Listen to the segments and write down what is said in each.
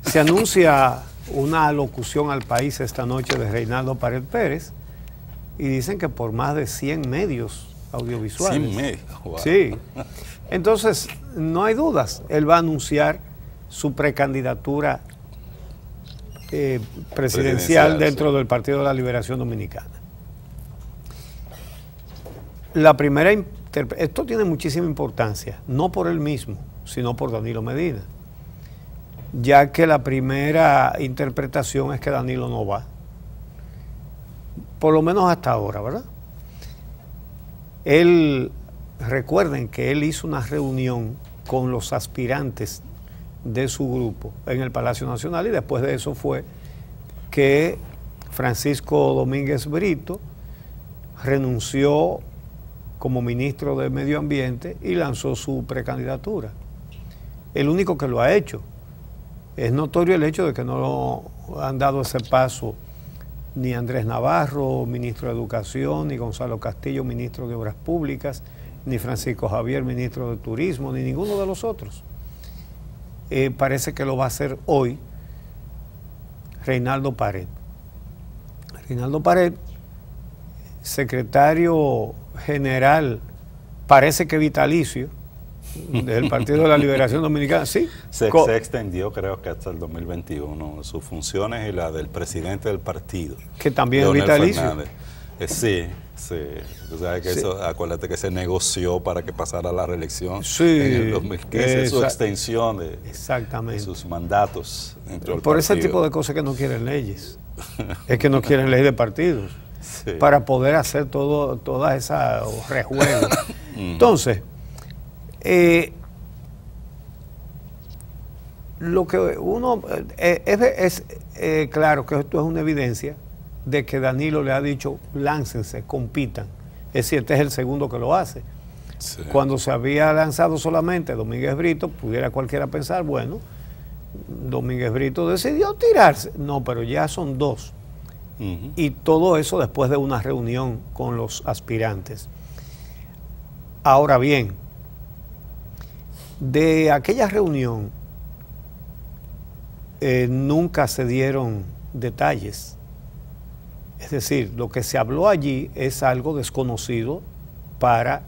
Se anuncia una alocución al país esta noche de Reinaldo Pared Pérez y dicen que por más de 100 medios audiovisuales. 100 medios, wow. Sí. Entonces, no hay dudas, él va a anunciar su precandidatura presidencial dentro del Partido de la Liberación Dominicana. La primera, esto tiene muchísima importancia, no por él mismo, sino por Danilo Medina, ya que la primera interpretación es que Danilo no va, por lo menos hasta ahora, ¿verdad? Recuerden que él hizo una reunión con los aspirantes de su grupo en el Palacio Nacional y después de eso fue que Francisco Domínguez Brito renunció como ministro de Medio Ambiente y lanzó su precandidatura. El único que lo ha hecho. Es notorio el hecho de que no han dado ese paso ni Andrés Navarro, ministro de Educación, ni Gonzalo Castillo, ministro de Obras Públicas, ni Francisco Javier, ministro de Turismo, ni ninguno de los otros. Parece que lo va a hacer hoy Reinaldo Pared. Reinaldo Pared, secretario general, parece que vitalicio, del Partido de la Liberación Dominicana, sí. Se extendió, creo que hasta el 2021, sus funciones y la del presidente del partido. Que también es vitalicio. Sí. O sea, que sí. Eso, acuérdate que se negoció para que pasara la reelección sí, en el 2015, su extensión de sus mandatos. Por ese tipo de cosas que no quieren leyes. Es que no quieren ley de partidos. Sí. Para poder hacer todas esas rejuegos. Entonces, lo que uno es claro que esto es una evidencia de que Danilo le ha dicho láncense, compitan. Es decir, este es el segundo que lo hace. Sí. Cuando se había lanzado solamente Domínguez Brito, pudiera cualquiera pensar, bueno, Domínguez Brito decidió tirarse. No, pero ya son dos. Y todo eso después de una reunión con los aspirantes. Ahora bien, de aquella reunión nunca se dieron detalles. Es decir, lo que se habló allí es algo desconocido para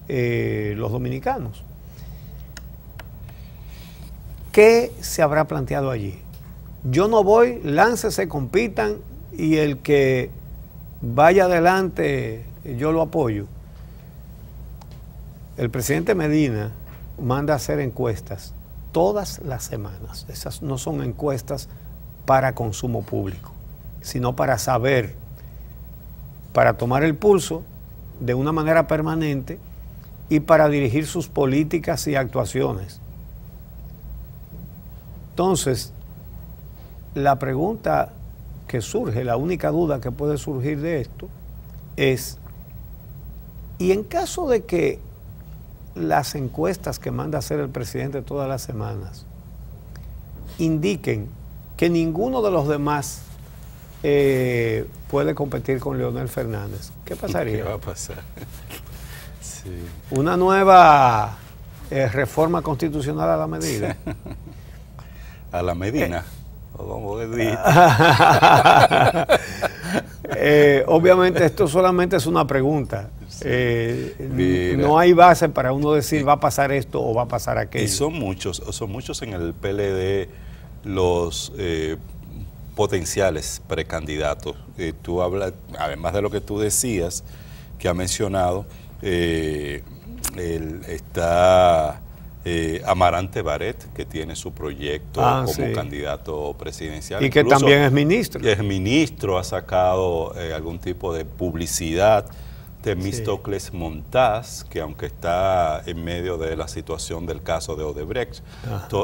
los dominicanos. ¿Qué se habrá planteado allí? Yo no voy, láncese, compitan y el que vaya adelante yo lo apoyo. El presidente Medina manda a hacer encuestas todas las semanas. Esas no son encuestas para consumo público, sino para saber, para tomar el pulso de una manera permanente y para dirigir sus políticas y actuaciones. Entonces, la pregunta que surge, la única duda que puede surgir de esto es, ¿y en caso de que las encuestas que manda hacer el presidente todas las semanas indiquen que ninguno de los demás puede competir con Leonel Fernández? ¿Qué pasaría? ¿Qué va a pasar? Sí. Una nueva reforma constitucional a la medida. A la Medina. Obviamente esto solamente es una pregunta. No hay base para uno decir va a pasar esto o va a pasar aquello. Y son muchos en el PLD los potenciales precandidatos. Tú hablas, además de lo que tú decías, que ha mencionado, está Amarante Barret, que tiene su proyecto como candidato presidencial. Y que también es ministro. Es ministro, ha sacado algún tipo de publicidad. Temístocles Montaz, que aunque está en medio de la situación del caso de Odebrecht,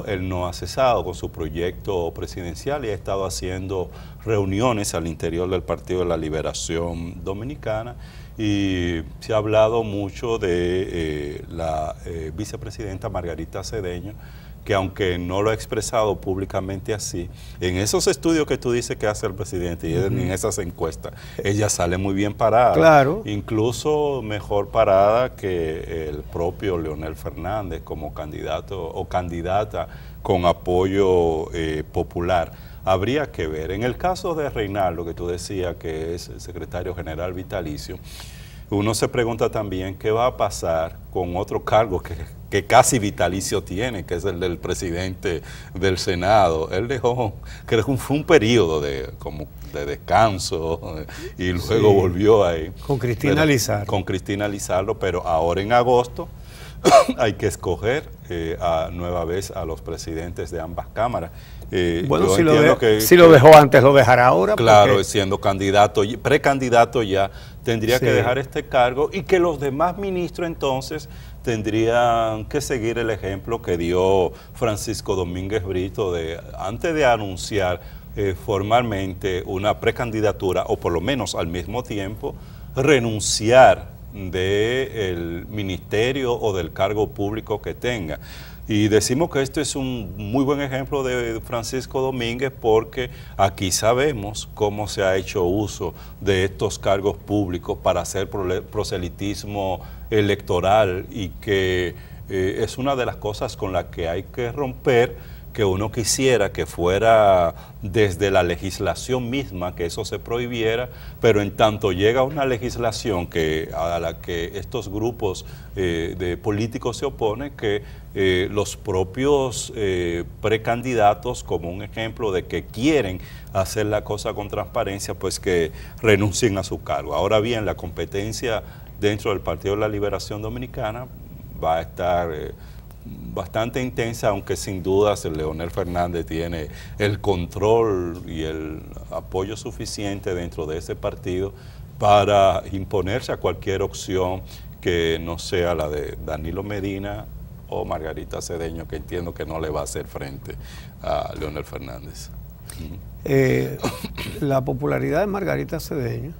él no ha cesado con su proyecto presidencial y ha estado haciendo reuniones al interior del Partido de la Liberación Dominicana, y se ha hablado mucho de la vicepresidenta Margarita Cedeño, que aunque no lo ha expresado públicamente así, en esos estudios que tú dices que hace el presidente y en esas encuestas, ella sale muy bien parada. Claro. Incluso mejor parada que el propio Leonel Fernández como candidato o candidata con apoyo popular. Habría que ver. En el caso de Reinaldo, que tú decías que es el secretario general vitalicio, uno se pregunta también qué va a pasar con otro cargo que casi vitalicio tiene, que es el del presidente del Senado. Él dejó, creo que fue un periodo de descanso y luego volvió ahí. Con Cristina Lizardo. Con Cristina Lizardo, pero ahora en agosto hay que escoger nueva vez a los presidentes de ambas cámaras. Bueno, si lo dejó antes, lo dejará ahora. Claro, porque siendo candidato, precandidato ya, tendría que dejar este cargo y que los demás ministros entonces tendrían que seguir el ejemplo que dio Francisco Domínguez Brito antes de anunciar formalmente una precandidatura, o por lo menos al mismo tiempo, renunciar del ministerio o del cargo público que tenga. Y decimos que este es un muy buen ejemplo de Francisco Domínguez porque aquí sabemos cómo se ha hecho uso de estos cargos públicos para hacer proselitismo electoral y que es una de las cosas con las que hay que romper, que uno quisiera que fuera desde la legislación misma, que eso se prohibiera, pero en tanto llega una legislación a la que estos grupos de políticos se oponen, que los propios precandidatos, como un ejemplo de que quieren hacer la cosa con transparencia, pues que renuncien a su cargo. Ahora bien, la competencia dentro del Partido de la Liberación Dominicana va a estar bastante intensa, aunque sin dudas Leonel Fernández tiene el control y el apoyo suficiente dentro de ese partido para imponerse a cualquier opción que no sea la de Danilo Medina o Margarita Cedeño, que entiendo que no le va a hacer frente a Leonel Fernández. La popularidad de Margarita Cedeño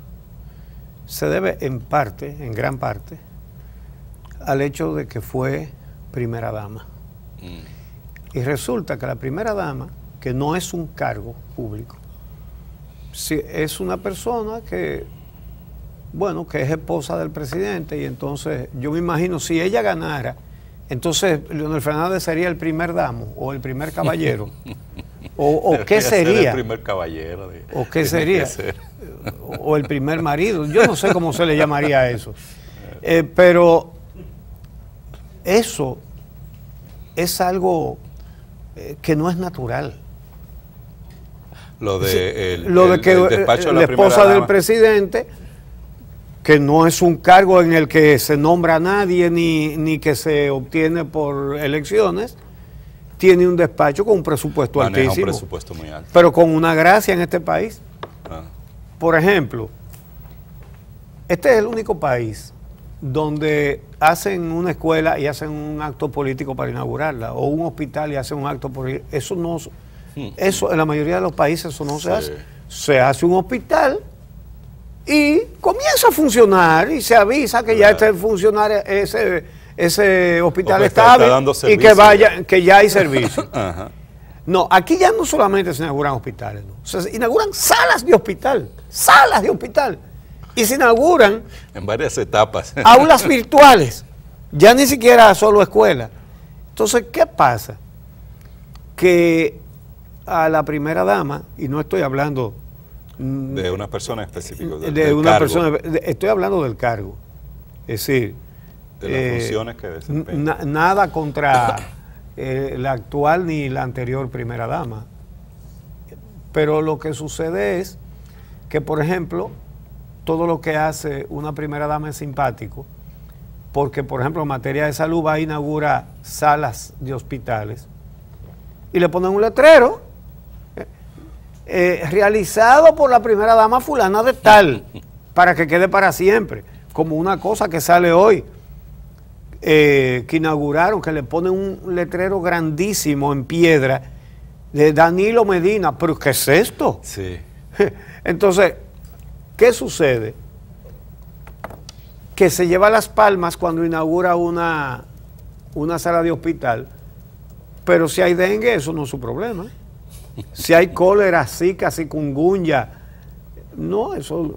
se debe en parte, en gran parte, al hecho de que fue primera dama. Y resulta que la primera dama, que no es un cargo público, es una persona que, bueno, que es esposa del presidente, y entonces yo me imagino, si ella ganara, entonces Leonel Fernández sería el primer damo o el primer caballero. o qué sería. El primer caballero. O qué sería. O el primer marido. Yo no sé cómo se le llamaría a eso. Pero eso es algo que no es natural. Lo de, el despacho de la esposa del presidente, que no es un cargo en el que se nombra a nadie ni que se obtiene por elecciones, tiene un despacho con un presupuesto altísimo. Un presupuesto muy alto. Pero con una gracia en este país. Por ejemplo, este es el único país donde hacen una escuela y hacen un acto político para inaugurarla, o un hospital y hacen un acto político. Eso en la mayoría de los países eso no se hace. Se hace un hospital y comienza a funcionar y se avisa que ya este funcionario, ese hospital está y que ya hay servicio. No, aquí ya no solamente se inauguran hospitales, no. Se inauguran salas de hospital, y se inauguran en varias etapas aulas virtuales, ya ni siquiera solo escuela. Entonces, ¿qué pasa? Que a la primera dama, y no estoy hablando de una persona específica, estoy hablando del cargo, es decir, de las funciones que desempeña. Nada contra la actual ni la anterior primera dama, pero lo que sucede es que, por ejemplo, todo lo que hace una primera dama es simpático, porque, por ejemplo, en materia de salud va a inaugurar salas de hospitales y le ponen un letrero realizado por la primera dama fulana de tal, para que quede para siempre, como una cosa que sale hoy, que inauguraron, que le ponen un letrero grandísimo en piedra de Danilo Medina. ¿Pero qué es esto? Sí. Entonces, ¿qué sucede? Que se lleva las palmas cuando inaugura una sala de hospital, pero si hay dengue, eso no es su problema. Si hay cólera, zika, chikungunya, no, eso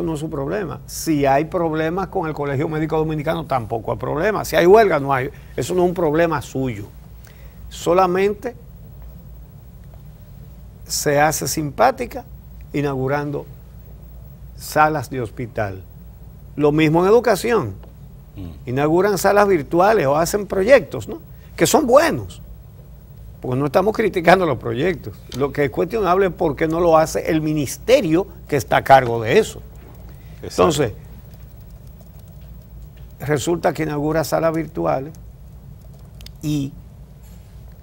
no es su problema. Si hay problemas con el Colegio Médico Dominicano, tampoco hay problema. Si hay huelga, no hay. Eso no es un problema suyo. solamente se hace simpática inaugurando salas de hospital. Lo mismo en educación. Inauguran salas virtuales o hacen proyectos, ¿no?, que son buenos. Porque no estamos criticando los proyectos. Lo que es cuestionable es por qué no lo hace el ministerio que está a cargo de eso. Exacto. Entonces, resulta que inaugura salas virtuales y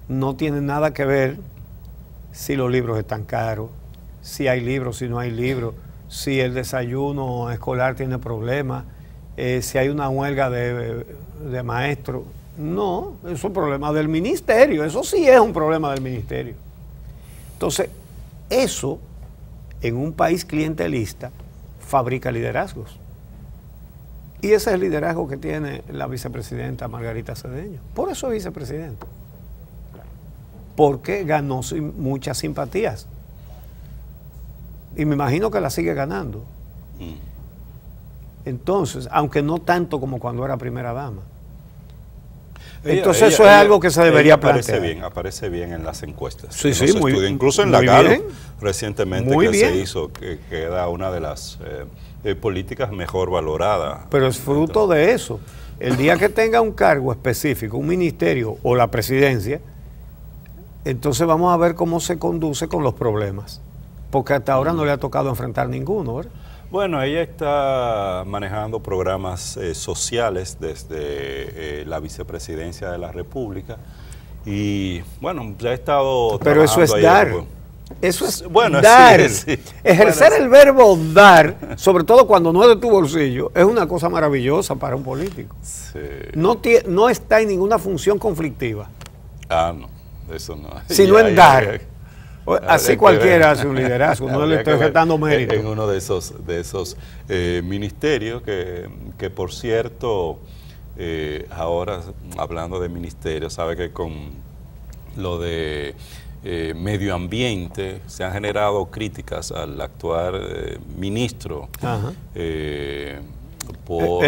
no tiene nada que ver si los libros están caros, si hay libros, si no hay libros, si el desayuno escolar tiene problemas, si hay una huelga de maestros. No, eso es un problema del ministerio, eso sí es un problema del ministerio. Entonces, eso en un país clientelista fabrica liderazgos. Y ese es el liderazgo que tiene la vicepresidenta Margarita Cedeño. Por eso es vicepresidenta. Porque ganó muchas simpatías. Y me imagino que la sigue ganando. Entonces, aunque no tanto como cuando era primera dama. Entonces eso es algo que se debería plantear. Aparece bien en las encuestas. Sí, sí, muy bien. Incluso en la Gallup recientemente que se hizo, que era una de las políticas mejor valoradas. Pero es fruto de eso. El día que tenga un cargo específico, un ministerio o la presidencia, entonces vamos a ver cómo se conduce con los problemas. Porque hasta ahora no le ha tocado enfrentar ninguno, ¿verdad? Bueno, ella está manejando programas sociales desde la vicepresidencia de la República y, bueno, ya ha estado Pero eso es dar. Eso es bueno, dar. Sí. Ejercer bueno, el verbo dar, sobre todo cuando no es de tu bolsillo, es una cosa maravillosa para un político. Sí. No está en ninguna función conflictiva. No, eso no. Sino en dar. Así cualquiera hace un liderazgo, no le estoy restando mérito. En uno de esos ministerios que por cierto, ahora hablando de ministerios, sabe que con lo de medio ambiente se han generado críticas al actual ministro. Él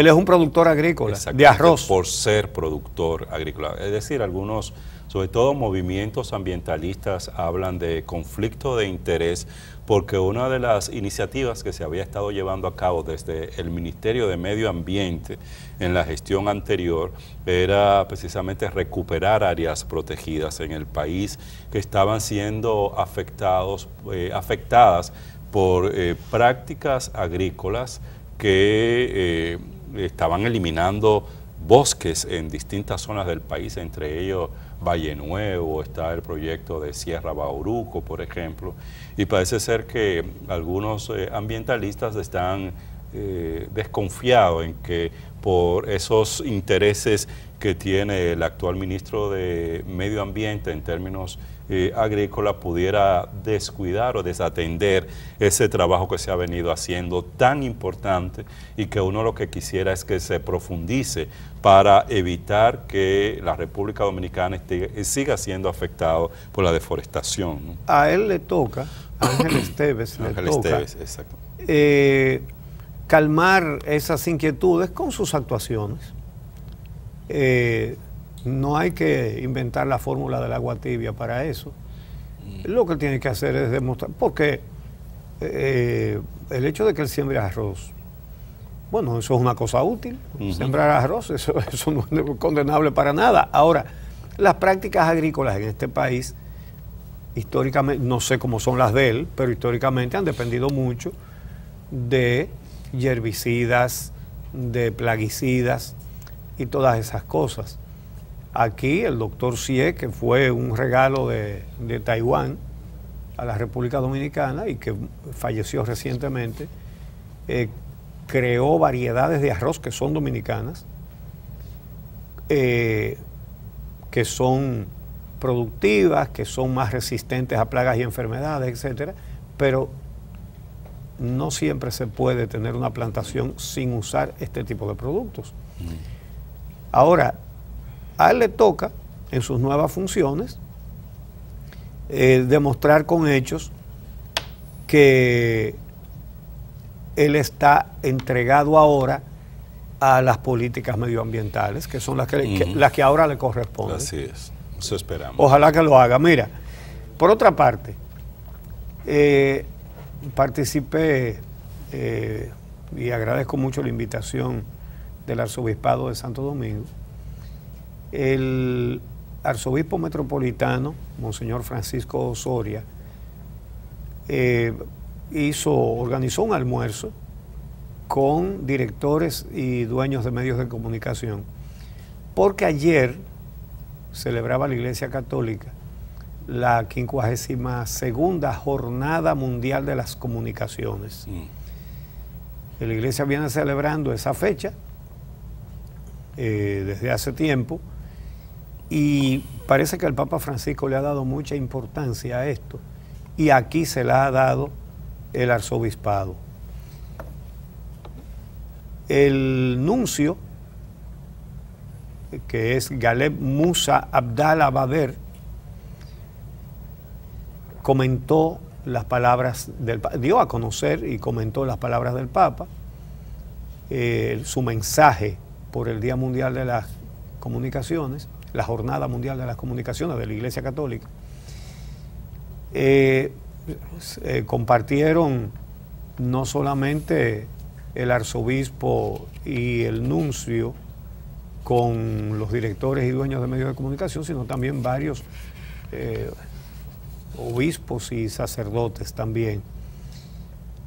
es un productor agrícola, de arroz. Por ser productor agrícola. Es decir, algunos, sobre todo movimientos ambientalistas, hablan de conflicto de interés porque una de las iniciativas que se había estado llevando a cabo desde el Ministerio de Medio Ambiente en la gestión anterior era precisamente recuperar áreas protegidas en el país que estaban siendo afectadas por prácticas agrícolas que estaban eliminando bosques en distintas zonas del país, entre ellos Valle Nuevo, está el proyecto de Sierra Bauruco, por ejemplo, y parece ser que algunos ambientalistas están desconfiados en que por esos intereses que tiene el actual ministro de Medio Ambiente en términos agrícola pudiera descuidar o desatender ese trabajo que se ha venido haciendo tan importante y que uno lo que quisiera es que se profundice para evitar que la República Dominicana siga siendo afectado por la deforestación, ¿no? A él le toca, a Ángel Esteves le toca exacto. Calmar esas inquietudes con sus actuaciones. No hay que inventar la fórmula del agua tibia para eso. Lo que tiene que hacer es demostrar, porque el hecho de que él siembre arroz, bueno, eso es una cosa útil. Sembrar arroz, eso no es condenable para nada. Ahora, las prácticas agrícolas en este país, históricamente, no sé cómo son las de él, pero históricamente han dependido mucho de herbicidas, de plaguicidas y todas esas cosas. Aquí el doctor Xie, que fue un regalo de Taiwán a la República Dominicana y que falleció recientemente, creó variedades de arroz que son dominicanas, que son productivas, que son más resistentes a plagas y enfermedades, etcétera, pero no siempre se puede tener una plantación sin usar este tipo de productos. Ahora, a él le toca, en sus nuevas funciones, demostrar con hechos que él está entregado ahora a las políticas medioambientales, que son las que ahora le corresponden. Así es. Eso esperamos. Ojalá que lo haga. Mira, por otra parte, participé y agradezco mucho la invitación del Arzobispado de Santo Domingo. El arzobispo metropolitano, Monseñor Francisco Osoria, organizó un almuerzo con directores y dueños de medios de comunicación, porque ayer celebraba la Iglesia Católica la 52ª Jornada Mundial de las Comunicaciones. La Iglesia viene celebrando esa fecha desde hace tiempo, y parece que el Papa Francisco le ha dado mucha importancia a esto, y aquí se la ha dado el arzobispado. El nuncio, que es Galeb Musa Abdallah Bader, comentó las palabras del Papa, dio a conocer y comentó las palabras del Papa, su mensaje por el Día Mundial de las Comunicaciones, la Jornada Mundial de las Comunicaciones de la Iglesia Católica. Compartieron no solamente el arzobispo y el nuncio con los directores y dueños de medios de comunicación, sino también varios obispos y sacerdotes también.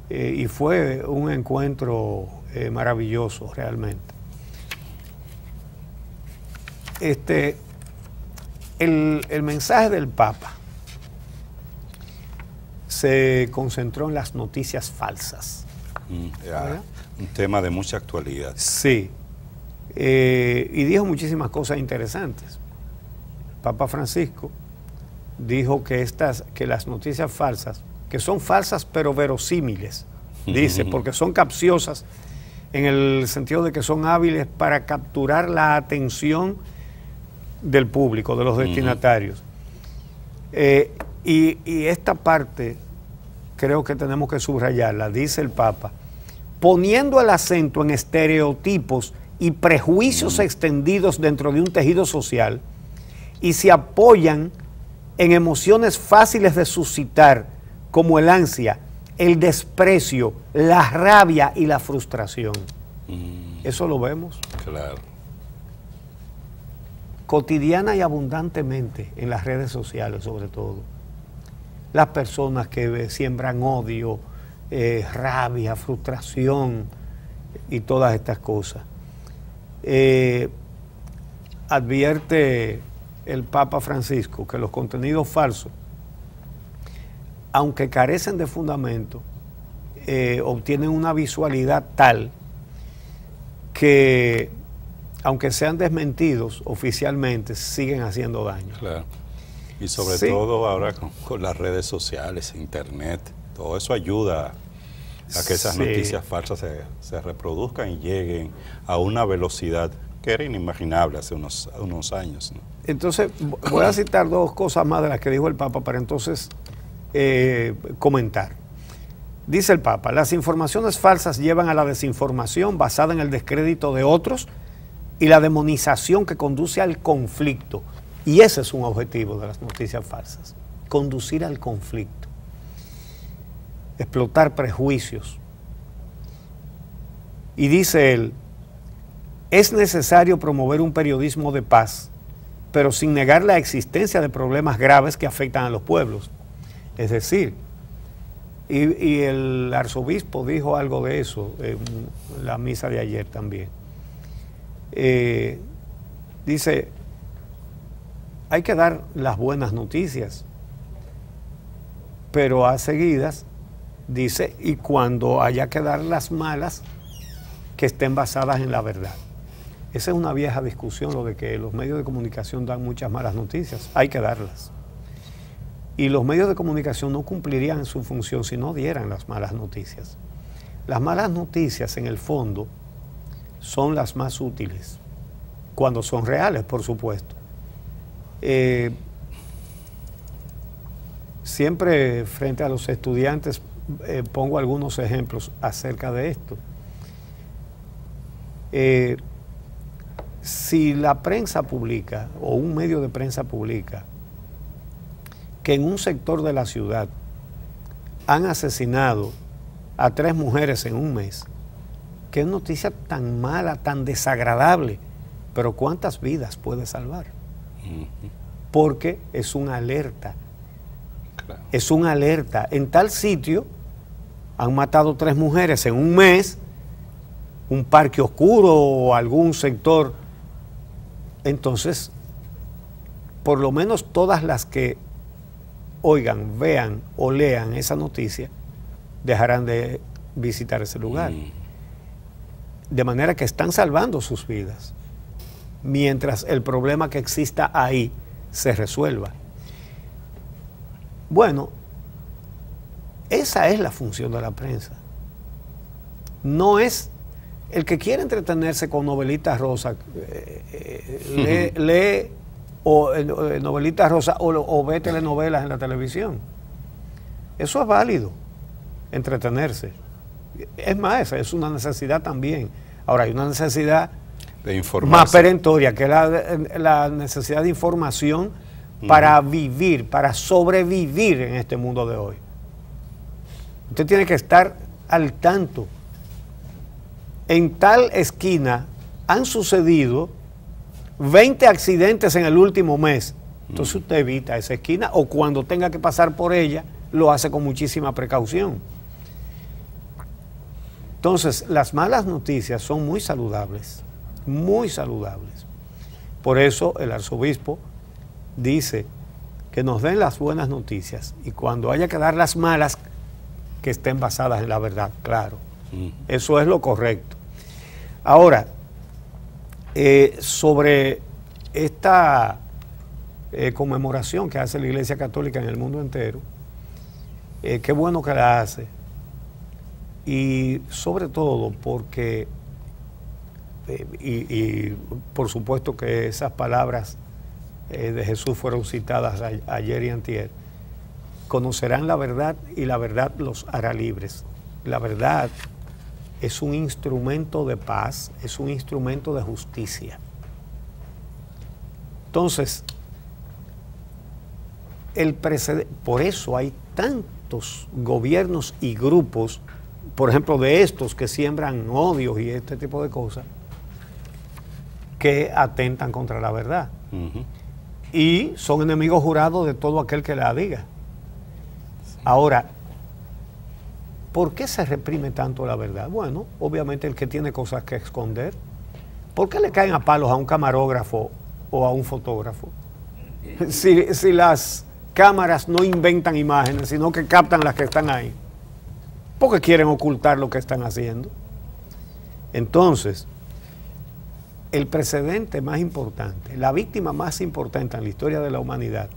Y fue un encuentro maravilloso realmente. El mensaje del Papa se concentró en las noticias falsas. Un tema de mucha actualidad. Sí. Y dijo muchísimas cosas interesantes. Papa Francisco dijo que las noticias falsas, que son falsas pero verosímiles, dice, porque son capciosas en el sentido de que son hábiles para capturar la atención del público, de los destinatarios. Y esta parte creo que tenemos que subrayarla, dice el Papa, poniendo el acento en estereotipos y prejuicios extendidos dentro de un tejido social, y se apoyan en emociones fáciles de suscitar, como el ansia, el desprecio, la rabia y la frustración. Eso lo vemos. Claro. Cotidiana y abundantemente en las redes sociales, sobre todo. Las personas que siembran odio, rabia, frustración y todas estas cosas. Advierte el Papa Francisco que los contenidos falsos, aunque carecen de fundamento, obtienen una visualidad tal que, aunque sean desmentidos oficialmente, siguen haciendo daño. Claro. Y sobre todo ahora con las redes sociales, internet, todo eso ayuda a que esas noticias falsas se reproduzcan y lleguen a una velocidad que era inimaginable hace unos años, ¿no? Entonces, voy a citar dos cosas más de las que dijo el Papa para entonces comentar. Dice el Papa, las informaciones falsas llevan a la desinformación basada en el descrédito de otros y la demonización que conduce al conflicto. Y ese es un objetivo de las noticias falsas, conducir al conflicto, explotar prejuicios. Y dice él, es necesario promover un periodismo de paz, pero sin negar la existencia de problemas graves que afectan a los pueblos. Es decir, y el arzobispo dijo algo de eso en la misa de ayer también. Dice, hay que dar las buenas noticias, pero a seguidas, dice, y cuando haya que dar las malas, que estén basadas en la verdad. Esa es una vieja discusión, lo de que los medios de comunicación dan muchas malas noticias. Hay que darlas. Y los medios de comunicación no cumplirían su función si no dieran las malas noticias. Las malas noticias, en el fondo, son las más útiles, cuando son reales, por supuesto. Siempre frente a los estudiantes pongo algunos ejemplos acerca de esto. si la prensa publica, o un medio de prensa publica, que en un sector de la ciudad han asesinado a 3 mujeres en un mes, qué noticia tan mala, tan desagradable, pero ¿cuántas vidas puede salvar? Porque es una alerta. Claro. Es una alerta. En tal sitio han matado 3 mujeres en un mes, un parque oscuro o algún sector. Entonces, por lo menos todas las que oigan, vean o lean esa noticia, dejarán de visitar ese lugar. De manera que están salvando sus vidas, mientras el problema que exista ahí se resuelva. Bueno, esa es la función de la prensa. No es el que quiere entretenerse con novelitas rosas, lee novelitas rosas o ve telenovelas en la televisión. Eso es válido, entretenerse. Es más, es una necesidad también. Ahora, hay una necesidad de más perentoria, que es la necesidad de información para vivir, para sobrevivir en este mundo de hoy. Usted tiene que estar al tanto. En tal esquina han sucedido 20 accidentes en el último mes. Entonces usted evita esa esquina, o cuando tenga que pasar por ella, lo hace con muchísima precaución. Entonces, las malas noticias son muy saludables, muy saludables. Por eso el arzobispo dice que nos den las buenas noticias, y cuando haya que dar las malas, que estén basadas en la verdad, claro. Eso es lo correcto. Ahora, sobre esta conmemoración que hace la Iglesia Católica en el mundo entero, qué bueno que la hace. Y sobre todo porque, y por supuesto que esas palabras de Jesús fueron citadas ayer y antier, conocerán la verdad y la verdad los hará libres. La verdad es un instrumento de paz, es un instrumento de justicia. Entonces, por eso hay tantos gobiernos y grupos, por ejemplo, de estos que siembran odios y este tipo de cosas, que atentan contra la verdad. Y son enemigos jurados de todo aquel que la diga. Ahora, ¿por qué se reprime tanto la verdad? Bueno, obviamente el que tiene cosas que esconder. ¿Por qué le caen a palos a un camarógrafo o a un fotógrafo? Si las cámaras no inventan imágenes, sino que captan las que están ahí. Porque quieren ocultar lo que están haciendo. Entonces, el precedente más importante, la víctima más importante en la historia de la humanidad,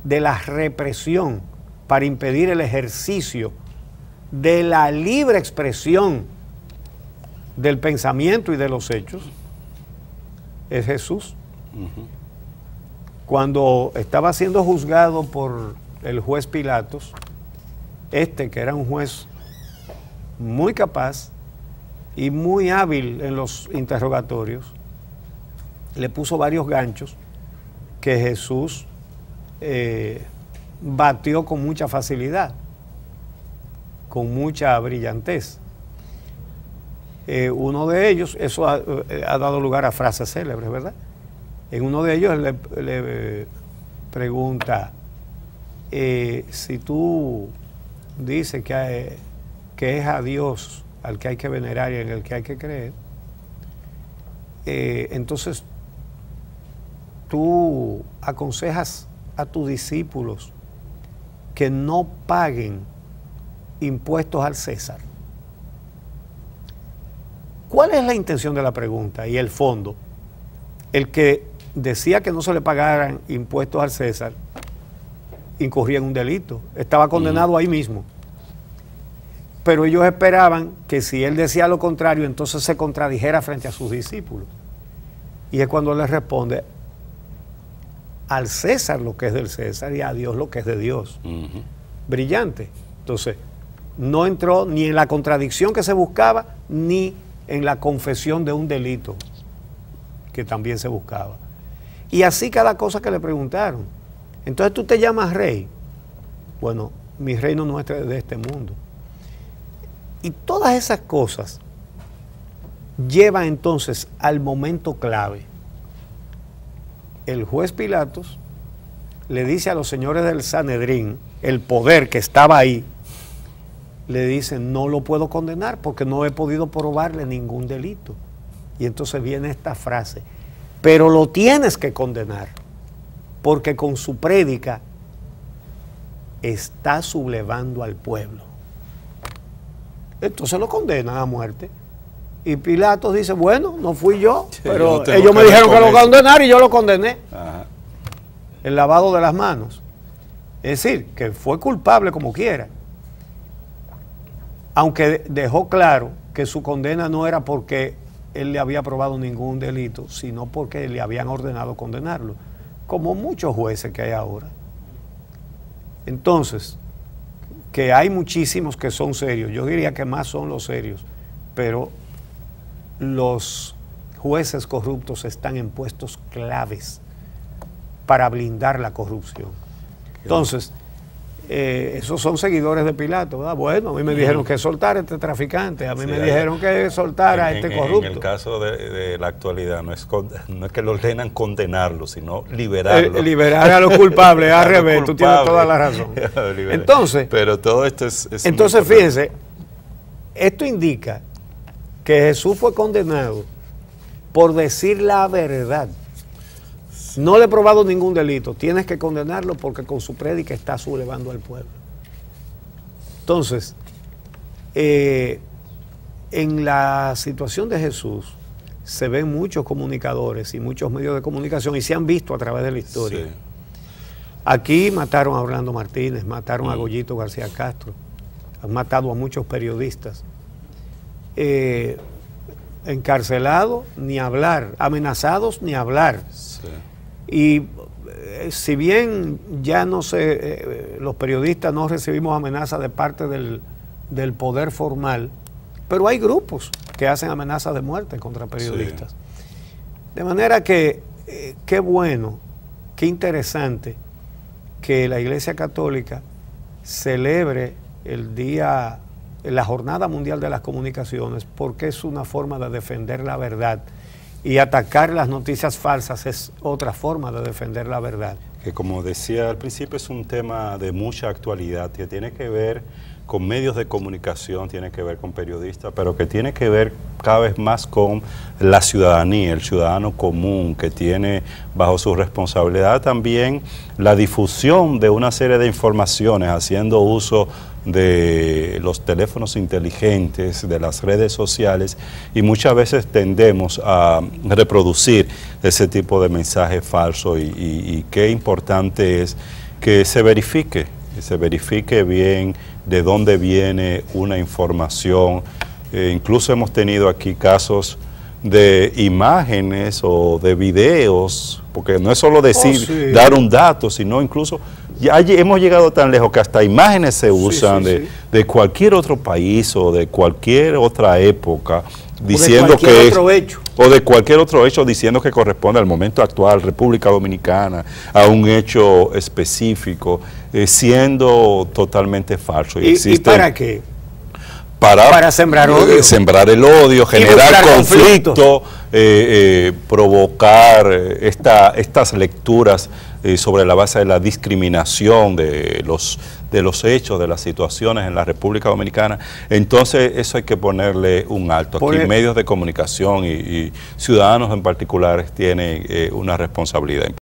de la represión para impedir el ejercicio de la libre expresión del pensamiento y de los hechos, es Jesús. Cuando estaba siendo juzgado por el juez Pilatos, que era un juez muy capaz y muy hábil en los interrogatorios, le puso varios ganchos que Jesús batió con mucha facilidad, con mucha brillantez. Uno de ellos, eso ha dado lugar a frases célebres, ¿verdad? En uno de ellos le pregunta, si tú dices que es a Dios al que hay que venerar y en el que hay que creer, entonces tú aconsejas a tus discípulos que no paguen impuestos al César. ¿Cuál es la intención de la pregunta y el fondo? El que decía que no se le pagaran impuestos al César incurría en un delito, estaba condenado ahí mismo. Pero ellos esperaban que si él decía lo contrario, entonces se contradijera frente a sus discípulos. Y es cuando les responde: al César lo que es del César y a Dios lo que es de Dios. Brillante. Entonces, no entró ni en la contradicción que se buscaba, ni en la confesión de un delito. que también se buscaba. Y así cada cosa que le preguntaron. Entonces tú te llamas rey. Bueno, mi reino no es de este mundo. Y todas esas cosas llevan entonces al momento clave. El juez Pilatos le dice a los señores del Sanedrín, el poder que estaba ahí, le dicen, no lo puedo condenar porque no he podido probarle ningún delito. Y entonces viene esta frase, pero lo tienes que condenar, porque con su prédica está sublevando al pueblo. Entonces lo condenan a muerte. Y Pilatos dice, bueno, no fui yo, pero ellos me dijeron que lo condenaran y yo lo condené. Ajá. El lavado de las manos. Es decir, que fue culpable como quiera. Aunque dejó claro que su condena no era porque él le había probado ningún delito, sino porque le habían ordenado condenarlo, como muchos jueces que hay ahora. Entonces, que hay muchísimos que son serios, yo diría que más son los serios, pero los jueces corruptos están en puestos claves para blindar la corrupción. Entonces, esos son seguidores de Pilato, ¿verdad? Bueno, a mí me dijeron que soltara a este traficante, a mí me dijeron que soltara a este corrupto. En el caso de la actualidad, no es que lo ordenan condenarlo, sino liberarlo. Liberar a los culpables, al revés, tú tienes toda la razón. Entonces, pero todo esto es entonces fíjense, esto indica que Jesús fue condenado por decir la verdad. No le he probado ningún delito, tienes que condenarlo porque con su prédica está sublevando al pueblo. Entonces, en la situación de Jesús se ven muchos comunicadores y muchos medios de comunicación y se han visto a través de la historia. Sí. Aquí mataron a Orlando Martínez, mataron a Goyito García Castro, han matado a muchos periodistas. Encarcelados, ni hablar, amenazados, ni hablar. Sí. Y si bien ya no sé, los periodistas no recibimos amenazas de parte del poder formal, pero hay grupos que hacen amenazas de muerte contra periodistas. Sí. De manera que qué bueno, qué interesante que la Iglesia Católica celebre la Jornada Mundial de las Comunicaciones, porque es una forma de defender la verdad. Y atacar las noticias falsas es otra forma de defender la verdad. Que como decía al principio, es un tema de mucha actualidad, que tiene que ver con medios de comunicación, tiene que ver con periodistas, pero que tiene que ver cada vez más con la ciudadanía, el ciudadano común, que tiene bajo su responsabilidad también la difusión de una serie de informaciones, haciendo uso de los teléfonos inteligentes, de las redes sociales, y muchas veces tendemos a reproducir ese tipo de mensaje falso y qué importante es que se verifique bien de dónde viene una información. Incluso hemos tenido aquí casos de imágenes o de videos, porque no es solo decir, dar un dato, sino incluso ya hemos llegado tan lejos que hasta imágenes se usan de cualquier otro país o de cualquier otra época, diciendo que o de cualquier otro hecho diciendo que corresponde al momento actual, República Dominicana, a un hecho específico, siendo totalmente falso. ¿Y para qué? Para sembrar odio. Sembrar el odio, generar conflicto, provocar estas lecturas sobre la base de la discriminación de los hechos, de las situaciones en la República Dominicana. Entonces eso hay que ponerle un alto. Aquí medios de comunicación y ciudadanos en particular tienen una responsabilidad importante.